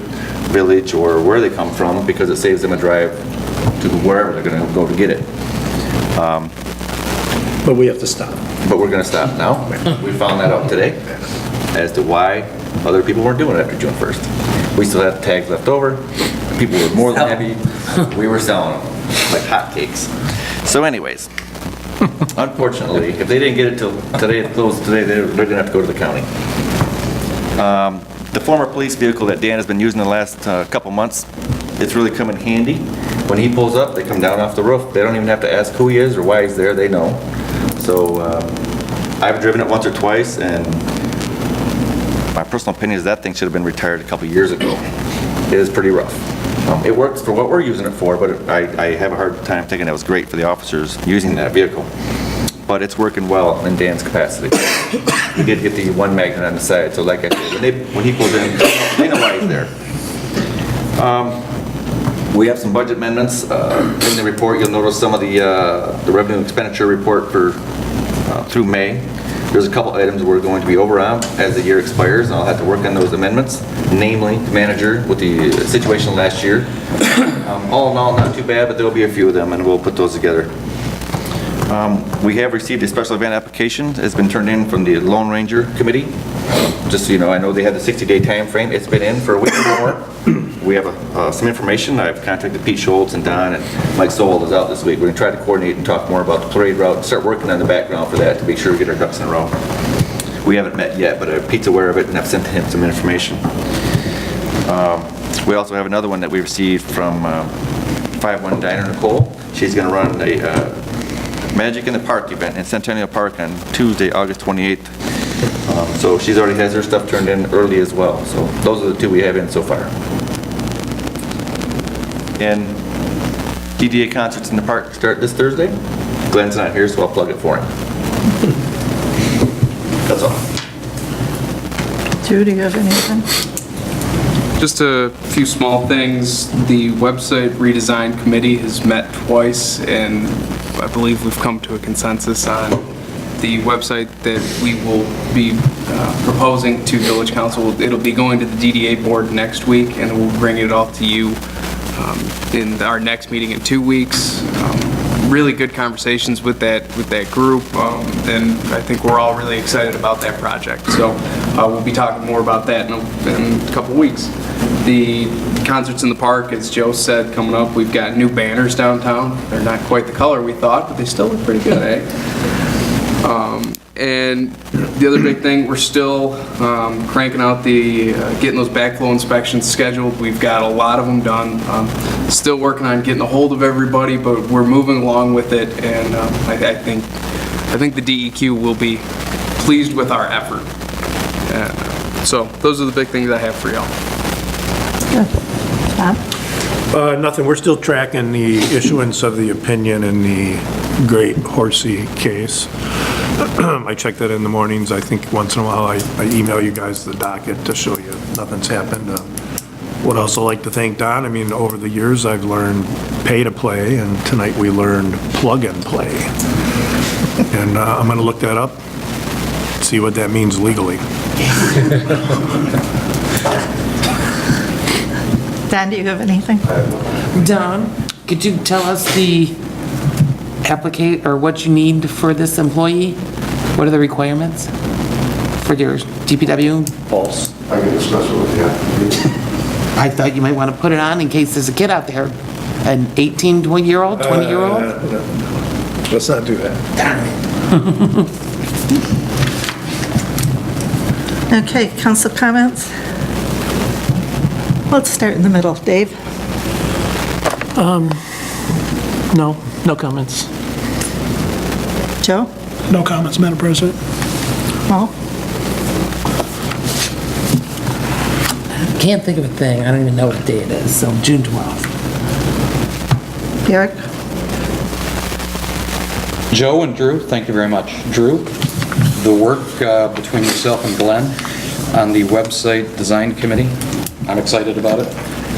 village, or where they come from, because it saves them a drive to wherever they're going to go to get it. But we have to stop. But we're going to stop now. We found that out today as to why other people weren't doing it after June 1st. We still had tags left over. People were more than happy. We were selling them like hotcakes. So anyways, unfortunately, if they didn't get it till today, it closed today, they're going to have to go to the county. The former police vehicle that Dan has been using the last couple months, it's really come in handy. When he pulls up, they come down off the roof. They don't even have to ask who he is or why he's there. They know. So I've driven it once or twice, and my personal opinion is that thing should have been retired a couple years ago. It is pretty rough. It works for what we're using it for, but I have a hard time thinking that was great for the officers using that vehicle. But it's working well in Dan's capacity. He did get the one magnet on the side, so like I said, when he pulls in, they know why he's there. We have some budget amendments in the report. You'll notice some of the revenue expenditure report for through May. There's a couple items we're going to be over on as the year expires, and I'll have to work on those amendments, namely the manager with the situation last year. All in all, not too bad, but there'll be a few of them, and we'll put those together. We have received a special event application. It's been turned in from the Lone Ranger Committee. Just so you know, I know they had the 60-day time frame. It's been in for a week or more. We have some information. I've contacted Pete Schultz and Don, and Mike Sold is out this week. We're going to try to coordinate and talk more about the parade route and start working on the background for that to make sure we get our ducks in a row. We haven't met yet, but Pete's aware of it, and I've sent him some information. We also have another one that we received from 51 Diner Nicole. She's going to run a Magic in the Park event in Centennial Park on Tuesday, August 28th. So she's already has her stuff turned in early as well. So those are the two we have in so far. And DDA concerts in the park start this Thursday. Glenn's not here, so I'll plug it for him. That's all. Drew, do you have anything? Just a few small things. The website redesign committee has met twice, and I believe we've come to a consensus on the website that we will be proposing to Village Council. It'll be going to the DDA board next week, and we'll bring it all to you in our next meeting in 2 weeks. Really good conversations with that group, and I think we're all really excited about that project. So we'll be talking more about that in a couple weeks. The concerts in the park, as Joe said, coming up. We've got new banners downtown. They're not quite the color we thought, but they still look pretty good, eh? And the other big thing, we're still cranking out getting those backflow inspections scheduled. We've got a lot of them done. Still working on getting a hold of everybody, but we're moving along with it, and I think the DEQ will be pleased with our effort. So those are the big things I have for y'all. Bob? Nothing, we're still tracking the issuance of the opinion in the Great Horsey case. I check that in the mornings. I think once in a while I email you guys the docket to show you nothing's happened. Would also like to thank Don. I mean, over the years, I've learned pay to play, and tonight we learned plug and play. And I'm going to look that up, see what that means legally. Don, do you have anything? Don, could you tell us the applicate, or what you need for this employee? What are the requirements for your DPW? False. I can discuss it with you. I thought you might want to put it on in case there's a kid out there, an 18, 20-year-old, 20-year-old? Let's not do that. Okay, council comments? Let's start in the middle. Dave? No comments. Joe? No comments, Madam President. Paul? Can't think of a thing. I don't even know what day it is, so June 12th. Eric? Joe and Drew, thank you very much. Drew, the work between yourself and Glenn on the website design committee, I'm excited about it.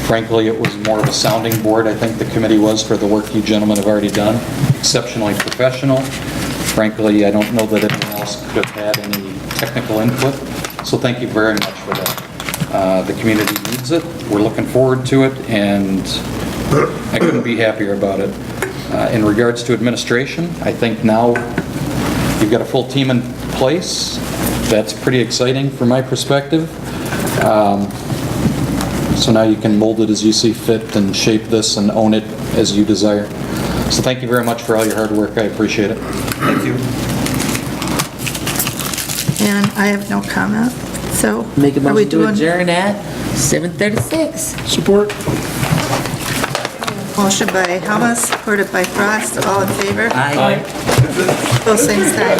Frankly, it was more of a sounding board, I think the committee was, for the work you gentlemen have already done. Exceptionally professional. Frankly, I don't know that anyone else could have had any technical input, so thank you very much for that. The community needs it, we're looking forward to it, and I couldn't be happier about it. In regards to administration, I think now you've got a full team in place. That's pretty exciting from my perspective. So now you can mold it as you see fit and shape this and own it as you desire. So thank you very much for all your hard work. I appreciate it. Thank you. And I have no comment, so Make a are we motion to doing adjourn at 7:36. Support. motion by Helmut, supported by Frost? All in favor? Aye. Both same sign.